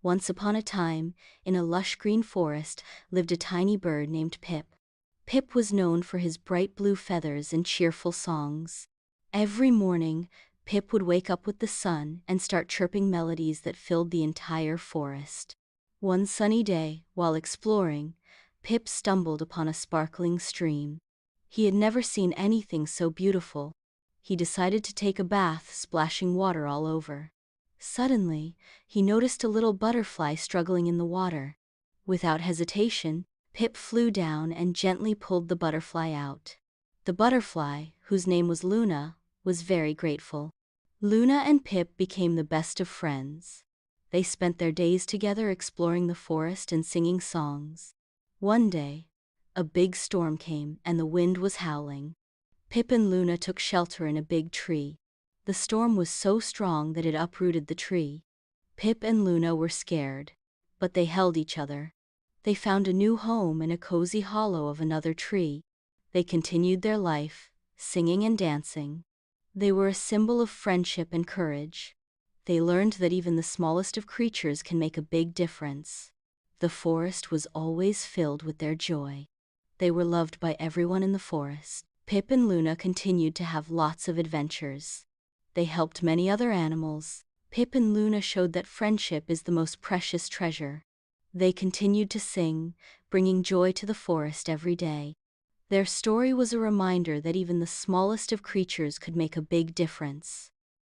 Once upon a time, in a lush green forest, lived a tiny bird named Pip. Pip was known for his bright blue feathers and cheerful songs. Every morning, Pip would wake up with the sun and start chirping melodies that filled the entire forest. One sunny day, while exploring, Pip stumbled upon a sparkling stream. He had never seen anything so beautiful. He decided to take a bath, splashing water all over. Suddenly, he noticed a little butterfly struggling in the water. Without hesitation, Pip flew down and gently pulled the butterfly out. The butterfly, whose name was Luna, was very grateful. Luna and Pip became the best of friends. They spent their days together exploring the forest and singing songs. One day, a big storm came and the wind was howling. Pip and Luna took shelter in a big tree. The storm was so strong that it uprooted the tree. Pip and Luna were scared, but they held each other. They found a new home in a cozy hollow of another tree. They continued their life, singing and dancing. They were a symbol of friendship and courage. They learned that even the smallest of creatures can make a big difference. The forest was always filled with their joy. They were loved by everyone in the forest. Pip and Luna continued to have lots of adventures. They helped many other animals. Pip and Luna showed that friendship is the most precious treasure. They continued to sing, bringing joy to the forest every day. Their story was a reminder that even the smallest of creatures could make a big difference.